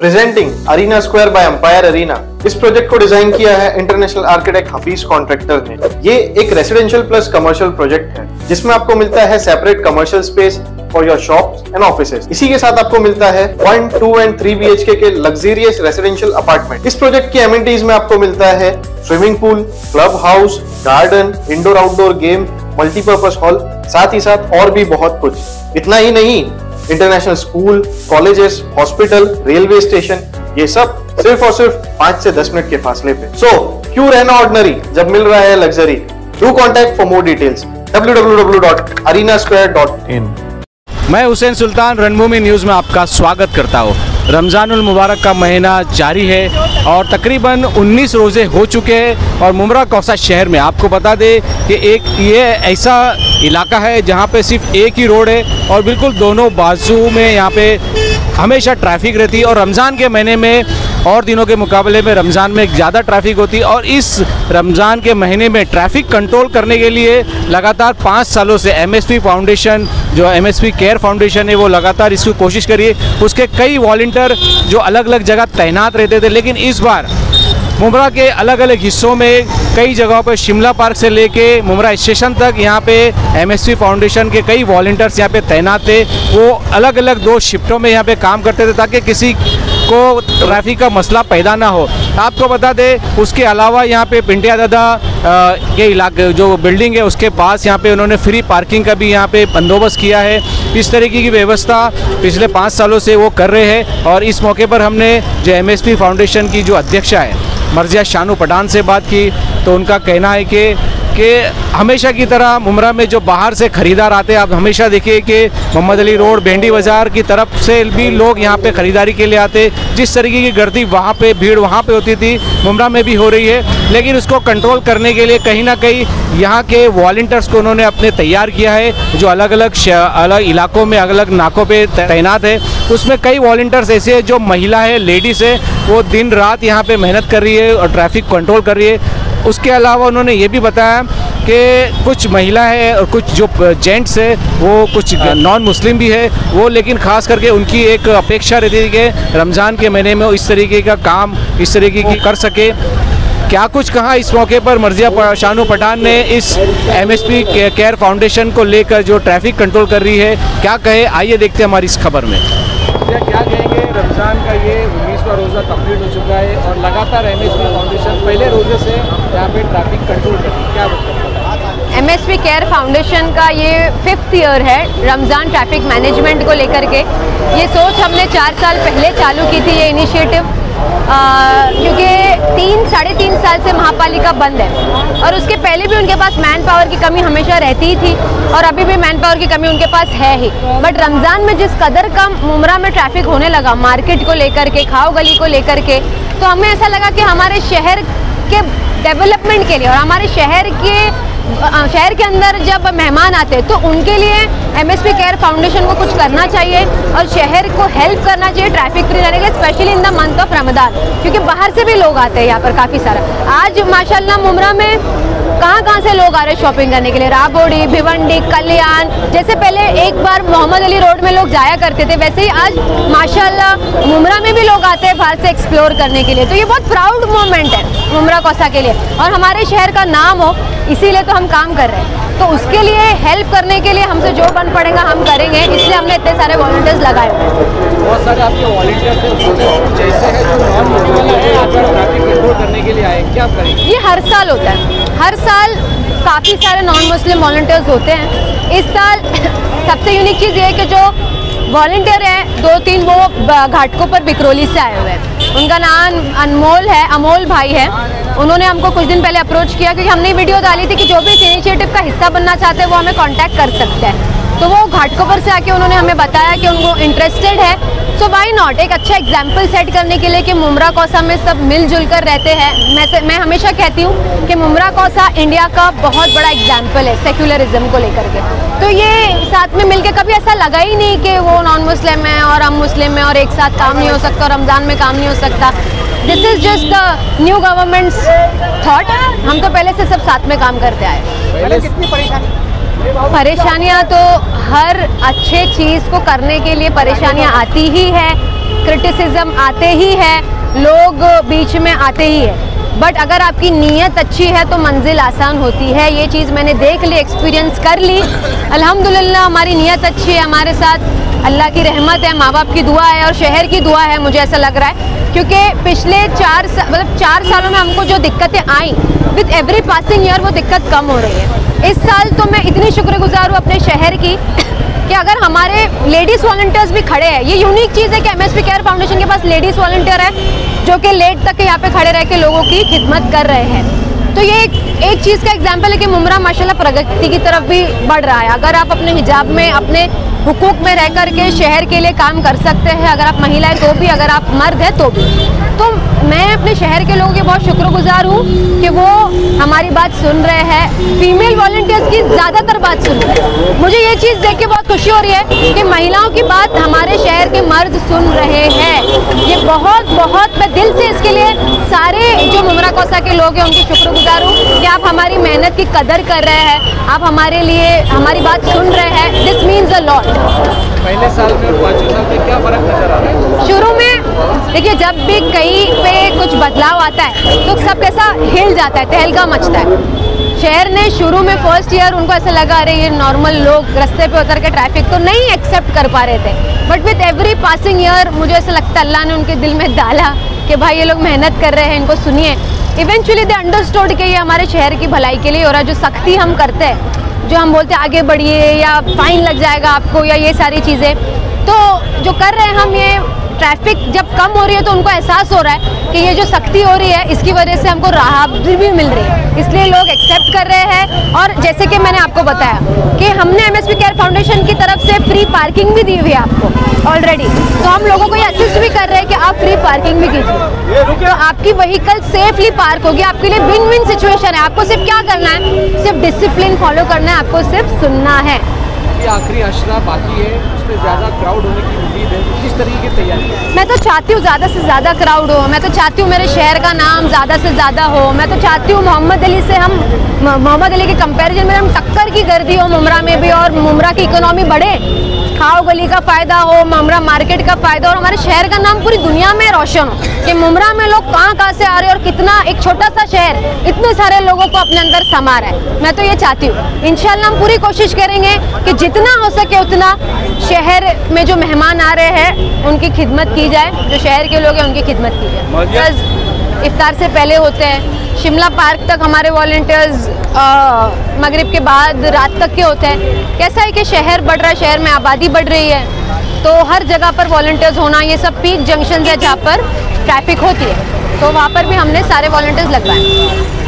Presenting Arena Square by Empire Arena. इस project को design किया है इंटरनेशनल आर्किटेक्ट हफीज कॉन्ट्रैक्टर ने। ये एक रेसिडेंशियल प्लस कमर्शियल प्रोजेक्ट है जिसमें आपको मिलता है separate commercial space for your shops and offices. इसी के साथ आपको मिलता है 1, 2 and 3 BHK के लग्जरियस रेसिडेंशियल अपार्टमेंट। इस प्रोजेक्ट की एमिनिटीज में आपको मिलता है swimming pool, club house, garden, indoor outdoor game, multipurpose hall, साथ ही साथ और भी बहुत कुछ। इतना ही नहीं, international school, colleges, hospital, railway station, ये सब सिर्फ और सिर्फ 5 से 10 मिनट के फासले पे। सो क्यों रहना ऑर्डिनरी जब मिल रहा है luxury. Do contact for more details www.arenasquare.in। मैं हुसैन सुल्तान रणभूमि न्यूज़ में आपका स्वागत करता हूँ। रमज़ानुल मुबारक का महीना जारी है और तकरीबन 19 रोज़े हो चुके हैं और मुमरा कौसा शहर में आपको बता दें कि ये ऐसा इलाका है जहाँ पे सिर्फ एक ही रोड है और बिल्कुल दोनों बाजू में यहाँ पे हमेशा ट्रैफिक रहती है और रमज़ान के महीने में और दिनों के मुकाबले में रमज़ान में ज़्यादा ट्रैफिक होती है। और इस रमज़ान के महीने में ट्रैफिक कंट्रोल करने के लिए लगातार 5 सालों से MSP फाउंडेशन, जो MSP केयर फाउंडेशन है, वो लगातार इसकी कोशिश करिए। उसके कई वॉलंटियर जो अलग अलग जगह तैनात रहते थे, लेकिन इस बार मुमरा के अलग अलग हिस्सों में कई जगहों पर शिमला पार्क से लेके मुमरा स्टेशन तक यहाँ पे MSP फाउंडेशन के कई वॉलंटियर्स यहाँ पे तैनात थे। वो अलग अलग 2 शिफ्टों में यहाँ पे काम करते थे ताकि किसी को ट्रैफिक का मसला पैदा ना हो। आपको बता दें, उसके अलावा यहाँ पे पिंटिया दादा के इलाके जो बिल्डिंग है उसके पास यहाँ पे उन्होंने फ्री पार्किंग का भी यहाँ पे बंदोबस्त किया है। इस तरीके की व्यवस्था पिछले 5 सालों से वो कर रहे हैं। और इस मौके पर हमने जो MSP फाउंडेशन की जो अध्यक्षा है मर्जिया शानू पठान से बात की, तो उनका कहना है कि हमेशा की तरह मुमरा में जो बाहर से ख़रीदार आते हैं, आप हमेशा देखिए कि मोहम्मद अली रोड, भेंडी बाज़ार की तरफ से भी लोग यहाँ पे ख़रीदारी के लिए आते। जिस तरीके की गर्दी वहाँ पे, भीड़ वहाँ पे होती थी, मुमरा में भी हो रही है। लेकिन उसको कंट्रोल करने के लिए कहीं ना कहीं यहाँ के वॉलंटियर्स को उन्होंने अपने तैयार किया है, जो अलग अलग इलाकों में अलग अलग नाकों पर तैनात है। उसमें कई वॉलंटियर्स ऐसे हैं जो महिला है, लेडीज़ है, वो दिन रात यहाँ पर मेहनत कर रही है और ट्रैफिक कंट्रोल कर रही है। उसके अलावा उन्होंने ये भी बताया कि कुछ महिला है और कुछ जो जेंट्स है वो कुछ नॉन मुस्लिम भी है वो, लेकिन ख़ास करके उनकी एक अपेक्षा रहती है कि रमज़ान के महीने में इस तरीके का काम इस तरीके की कर सके। क्या कुछ कहा इस मौके पर मर्जिया शानू पठान ने इस MSP केयर फाउंडेशन को लेकर जो ट्रैफिक कंट्रोल कर रही है, क्या कहे, आइए देखते हैं हमारी इस खबर में। क्या कहेंगे, रमज़ान का ये 19वां रोज़ा कंप्लीट हो चुका है और लगातार MSP फाउंडेशन पहले रोज़े से यहाँ पे ट्रैफिक कंट्रोल कर रही है, क्या बताएं? MSP केयर फाउंडेशन का ये 5th ईयर है रमज़ान ट्रैफिक मैनेजमेंट को लेकर के। ये सोच हमने 4 साल पहले चालू की थी, ये इनिशिएटिव, क्योंकि 3-3.5 साल से महापालिका बंद है और उसके पहले भी उनके पास मैन पावर की कमी हमेशा रहती ही थी और अभी भी मैन पावर की कमी उनके पास है ही। बट रमज़ान में जिस कदर का मुमरा में ट्रैफिक होने लगा, मार्केट को लेकर के, खाओ गली को लेकर के, तो हमें ऐसा लगा कि हमारे शहर के डेवलपमेंट के लिए और हमारे शहर के अंदर जब मेहमान आते हैं तो उनके लिए MSP केयर फाउंडेशन को कुछ करना चाहिए और शहर को हेल्प करना चाहिए ट्रैफिक फ्री रहने के लिए, specially in the month of Ramzan, क्योंकि बाहर से भी लोग आते हैं यहाँ पर काफ़ी सारा। आज माशाल्लाह मुमरा में कहाँ से लोग आ रहे हैं शॉपिंग करने के लिए। राबोड़ी, भिवंडी, कल्याण, जैसे पहले एक बार मोहम्मद अली रोड में लोग जाया करते थे, वैसे ही आज माशाल्लाह मुमरा में भी लोग आते हैं बाहर से एक्सप्लोर करने के लिए। तो ये बहुत प्राउड मोमेंट है मुमरा कौसा के लिए और हमारे शहर का नाम हो, इसीलिए तो हम काम कर रहे हैं। तो उसके लिए हेल्प करने के लिए हमसे जो बन पड़ेगा हम करेंगे, इसलिए हमने इतने सारे वॉलंटियर्स लगाए। बहुत सारे आपके वॉलंटियर्स जैसे है जो नॉन मुस्लिम ट्रैफिक कंट्रोल करने के लिए आए, क्या करेंगे? ये हर साल होता है, हर साल काफ़ी सारे नॉन मुस्लिम वॉलंटियर्स होते हैं। इस साल सबसे यूनिक चीज़ ये है कि जो वॉलंटियर हैं 2-3 वो घाटकों पर बिकरोली से आए हुए हैं। उनका नाम अमोल भाई है। उन्होंने हमको कुछ दिन पहले अप्रोच किया क्योंकि हमने वीडियो डाली थी कि जो भी इस इनिशिएटिव का हिस्सा बनना चाहते हैं वो हमें कांटेक्ट कर सकते हैं। तो वो घाटकोपर से आके उन्होंने हमें बताया कि उनको इंटरेस्टेड है। सो व्हाई नॉट, एक अच्छा एग्जाम्पल सेट करने के लिए कि मुमरा कौसा में सब मिलजुल कर रहते हैं। मैं हमेशा कहती हूँ कि मुमरा कौसा इंडिया का बहुत बड़ा एग्जाम्पल है सेक्युलरिज्म को लेकर के। तो ये साथ में मिलके कभी ऐसा लगा ही नहीं कि वो नॉन मुस्लिम है और हम मुस्लिम हैं और एक साथ काम नहीं हो सकता और रमज़ान में काम नहीं हो सकता। This is just the new governments thought. हम तो पहले से सब साथ में काम करते आए। कितनी परेशानियाँ तो हर अच्छे चीज़ को करने के लिए परेशानियाँ आती ही है। क्रिटिसिज्म आते ही है, लोग बीच में आते ही है, बट अगर आपकी नीयत अच्छी है तो मंजिल आसान होती है। ये चीज़ मैंने देख ली, एक्सपीरियंस कर ली। अल्हम्दुलिल्लाह हमारी नीयत अच्छी है, हमारे साथ अल्लाह की रहमत है, माँ बाप की दुआ है और शहर की दुआ है, मुझे ऐसा लग रहा है। क्योंकि पिछले 4 सालों में हमको जो दिक्कतें आई, विद एवरी पासिंग ईयर वो दिक्कत कम हो रही है। इस साल तो मैं इतनी शुक्रगुजार हूँ अपने शहर की कि अगर हमारे लेडीज़ वॉलंटियर्स भी खड़े हैं, ये यूनिक चीज़ है कि एमएसपी केयर फाउंडेशन के पास लेडीज़ वॉलंटियर है जो कि लेट तक यहाँ पे खड़े रह के लोगों की खिदमत कर रहे हैं। तो ये एक चीज़ का एग्जाम्पल है कि मुमरा माशाल्लाह प्रगति की तरफ भी बढ़ रहा है। अगर आप अपने हिजाब में, अपने हुकूक में रह कर के शहर के लिए काम कर सकते हैं, अगर आप महिला है तो भी, अगर आप मर्द है तो भी। तो मैं अपने शहर के लोगों की बहुत शुक्रगुजार हूँ कि वो हमारी बात सुन रहे हैं, फीमेल वॉलंटियर्स की ज़्यादातर बात सुन रहे हैं। मुझे ये चीज़ देख के बहुत खुशी हो रही है कि महिलाओं की बात हमारे शहर के मर्द सुन रहे हैं। ये बहुत मैं दिल से इसके लिए सारे जो मुमरा कौसा के लोग हैं उनकी शुक्रगुजार हूँ कि आप हमारी मेहनत की कदर कर रहे हैं, आप हमारे लिए हमारी बात सुन रहे हैं। This means a lot. पहले साल में और 5 साल में क्या फ़र्क नजर आ रहा है? शुरू में देखिए, जब भी कहीं पे कुछ बदलाव आता है तो सब कैसा हिल जाता है, तहलका मचता है। शहर ने शुरू में फर्स्ट ईयर उनको ऐसा लगा, अरे ये नॉर्मल लोग रास्ते पे उतर के ट्रैफिक तो नहीं एक्सेप्ट कर पा रहे थे, but with every passing year मुझे ऐसा लगता है अल्लाह ने उनके दिल में डाला कि भाई ये लोग मेहनत कर रहे हैं, इनको सुनिए। इवेंचुअली दे अंडरस्टूड कि ये हमारे शहर की भलाई के लिए हो रहा है। जो सख्ती हम करते हैं, जो हम बोलते हैं आगे बढ़िए या फाइन लग जाएगा आपको या ये सारी चीज़ें, तो जो कर रहे हैं हम, ये ट्रैफिक जब कम हो रही है तो उनको एहसास हो रहा है कि ये जो सख्ती हो रही है इसकी वजह से हमको राहत भी मिल रही है, इसलिए लोग एक्सेप्ट कर रहे हैं। और जैसे कि मैंने आपको बताया कि हमने एमएसपी केयर फाउंडेशन की तरफ से फ्री पार्किंग भी दी हुई है आपको ऑलरेडी, तो हम लोगों को ये असिस्ट भी कर रहे हैं कि आप फ्री पार्किंग भी कीजिए, तो आपकी व्हीकल सेफली पार्क होगी। आपके लिए विन विन सिचुएशन है। आपको सिर्फ क्या करना है, सिर्फ डिसिप्लिन फॉलो करना है, आपको सिर्फ सुनना है। आखिरी अशरा बाकी है, उसमें ज़्यादा क्राउड होने की उम्मीद है, किस तरीके की तैयारी है? मैं तो चाहती हूँ ज़्यादा से ज़्यादा क्राउड हो, मैं तो चाहती हूँ मेरे शहर का नाम ज़्यादा से ज़्यादा हो, मैं तो चाहती हूँ मोहम्मद अली के कंपैरिजन में हम टक्कर की गर्दी हो मुमरा में भी, और मुमरा की इकोनॉमी बढ़े, खाओ गली का फ़ायदा हो, मुमरा मार्केट का फ़ायदा, और हमारे शहर का नाम पूरी दुनिया में रोशन हो कि मुमरा में लोग कहाँ से आ रहे हैं और कितना एक छोटा सा शहर इतने सारे लोगों को अपने अंदर समा रहा है। मैं तो ये चाहती हूँ। इंशाल्लाह हम पूरी कोशिश करेंगे कि जितना हो सके उतना शहर में जो मेहमान आ रहे हैं उनकी खिदमत की जाए, जो शहर के लोग हैं उनकी खिदमत की जाए। बस इफ्तार से पहले होते हैं, शिमला पार्क तक हमारे वॉलंटियर्स मगरिब के बाद रात तक के होते हैं। कैसा है कि शहर बढ़ रहा है, शहर में आबादी बढ़ रही है, तो हर जगह पर वॉलंटियर्स होना, ये सब पीक जंक्शन है जहाँ पर ट्रैफिक होती है, तो वहाँ पर भी हमने सारे वॉलंटियर्स लगवाए।